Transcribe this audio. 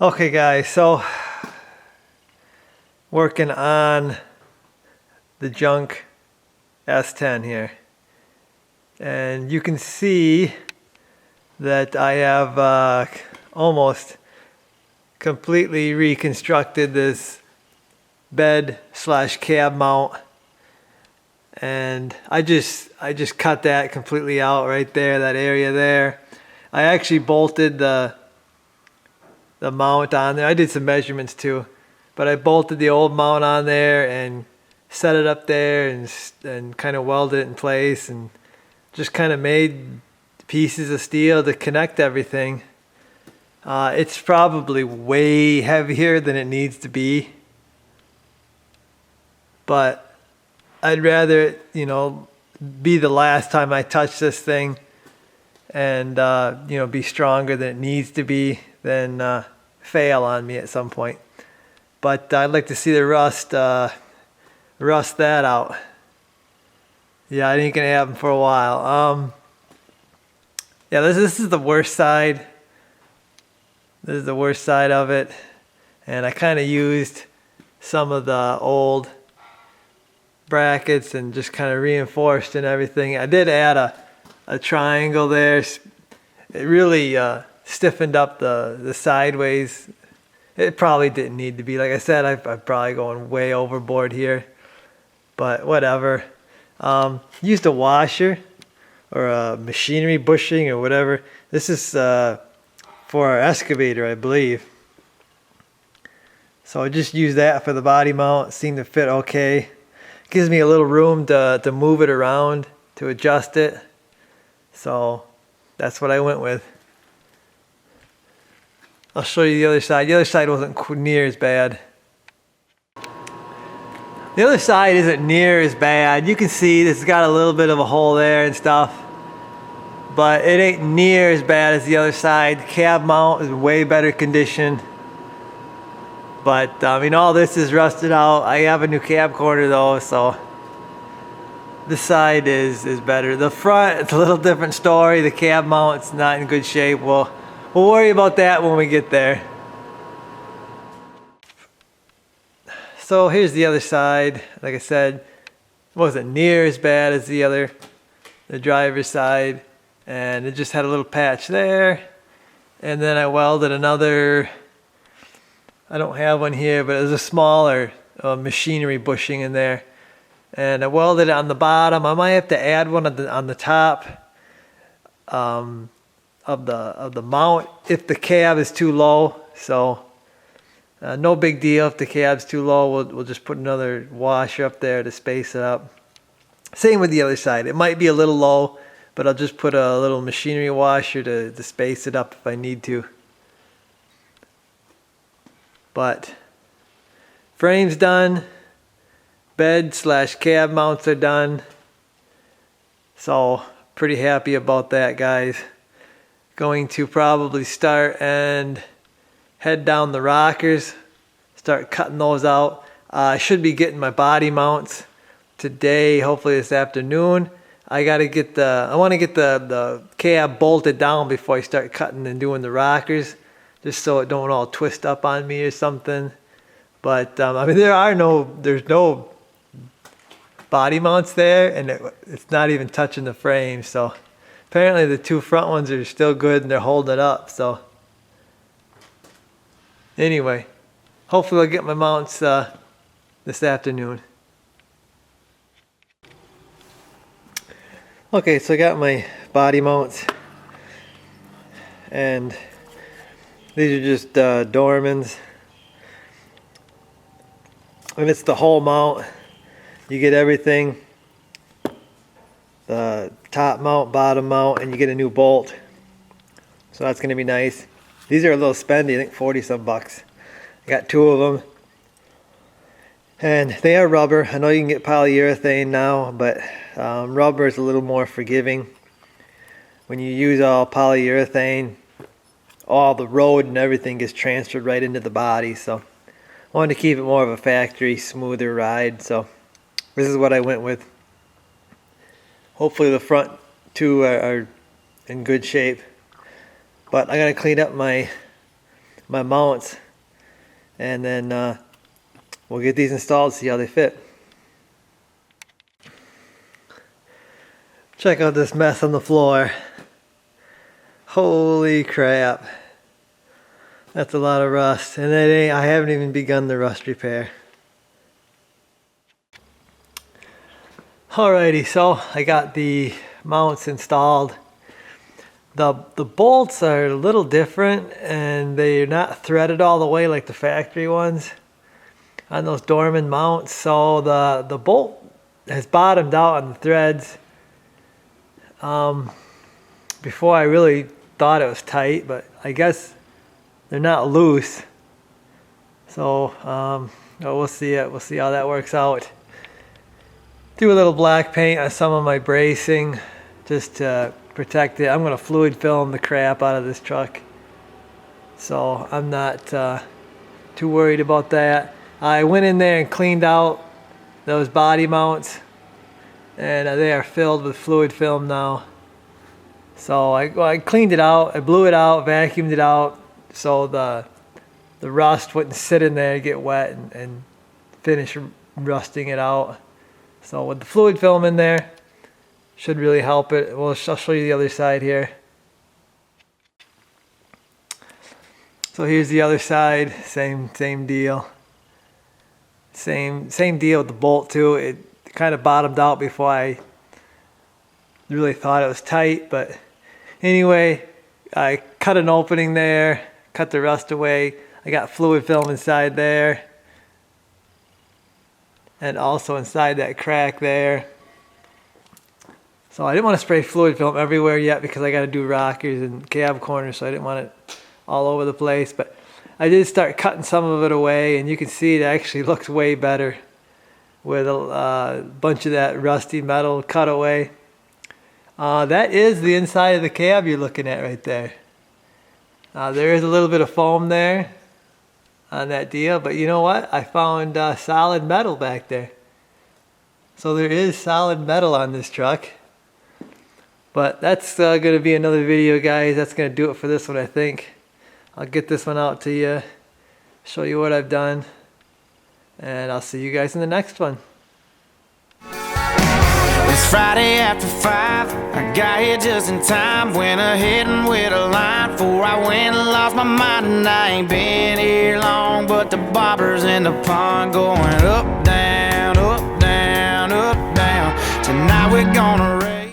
Okay guys, so working on the JUNK S10 here, and you can see that I have almost completely reconstructed this bed slash cab mount, and I just cut that completely out right there, that area there. I actually bolted the mount on there. I did some measurements too, but I bolted the old mount on there and set it up there and kind of welded it in place and just kind of made pieces of steel to connect everything. It's probably way heavier than it needs to be, but I'd rather, you know, be the last time I touch this thing and you know, be stronger than it needs to be than fail on me at some point. But I'd like to see the rust that out. Yeah, it ain't gonna happen for a while. Yeah, this is the worst side. This is the worst side of it, and I kind of used some of the old brackets and just kind of reinforced and everything. I did add a triangle there. It really stiffened up the sideways. It probably didn't need to be. Like I said, I'm probably going way overboard here, but whatever. Used a washer or a machinery bushing or whatever. This is for our excavator, I believe. So I just used that for the body mount. It seemed to fit okay. Gives me a little room to move it around, to adjust it. So that's what I went with. I'll show you the other side. The other side wasn't near as bad. The other side isn't near as bad. You can see it's got a little bit of a hole there and stuff, but it ain't near as bad as the other side. The cab mount is in way better condition. But I mean, all this is rusted out. I have a new cab corner though, so this side is better. The front, it's a little different story. The cab mount's not in good shape. We'll worry about that when we get there. So here's the other side. Like I said, it wasn't near as bad as the driver's side, and it just had a little patch there. And then I welded another, I don't have one here, but it was a smaller machinery bushing in there. And I welded it on the bottom. I might have to add one on the top of the mount if the cab is too low. So no big deal if the cab's too low. We'll just put another washer up there to space it up. Same with the other side. It might be a little low, but I'll just put a little machinery washer to space it up if I need to. But frame's done. Bed slash cab mounts are done. So pretty happy about that, guys. Going to probably start and head down the rockers, start cutting those out. I should be getting my body mounts today, hopefully this afternoon. I want to get the cab bolted down before I start cutting and doing the rockers, just so it don't all twist up on me or something. But I mean, there's no body mounts there, and it's not even touching the frame. So apparently the two front ones are still good and they're holding it up. So anyway, hopefully I'll get my mounts this afternoon. Okay, so I got my body mounts, and these are just Dormans, and it's the whole mount. You get everything, the top mount, bottom mount, and you get a new bolt. So that's going to be nice. These are a little spendy, I think 40 some bucks. I got two of them. And they are rubber. I know you can get polyurethane now, but rubber is a little more forgiving. When you use all polyurethane, all the road and everything gets transferred right into the body. So I wanted to keep it more of a factory, smoother ride. So this is what I went with. Hopefully the front two are in good shape. But I gotta clean up my mounts, and then we'll get these installed, see how they fit. Check out this mess on the floor. Holy crap. That's a lot of rust, and I haven't even begun the rust repair. Alrighty, so I got the mounts installed. The bolts are a little different, and they're not threaded all the way like the factory ones on those Dorman mounts. So the bolt has bottomed out on the threads. Before I really thought it was tight, but I guess they're not loose. So we'll see it. We'll see how that works out. Do a little black paint on some of my bracing just to protect it. I'm going to fluid film the crap out of this truck, so I'm not too worried about that. I went in there and cleaned out those body mounts, and they are filled with fluid film now. So I cleaned it out, I blew it out, vacuumed it out, so the rust wouldn't sit in there and get wet and finish rusting it out. So with the fluid film in there, should really help it. Well, I'll show you the other side here. So here's the other side, same deal. Same deal with the bolt too. It kind of bottomed out before I really thought it was tight, but anyway, I cut an opening there, cut the rust away. I got fluid film inside there, and also inside that crack there. So I didn't want to spray fluid film everywhere yet because I got to do rockers and cab corners, so I didn't want it all over the place. But I did start cutting some of it away, and you can see it actually looks way better with a bunch of that rusty metal cut away. That is the inside of the cab you're looking at right there. There is a little bit of foam there on that deal, but you know what? I found solid metal back there. So there is solid metal on this truck. But that's going to be another video, guys. That's going to do it for this one, I think. I'll get this one out to you, show you what I've done, and I'll see you guys in the next one. It's Friday after 5. I got here just in time. Went ahead and with a line before I went and lost my mind. And I ain't been here long, but the bobbers in the pond going up, down, up, down, up, down. Tonight we're gonna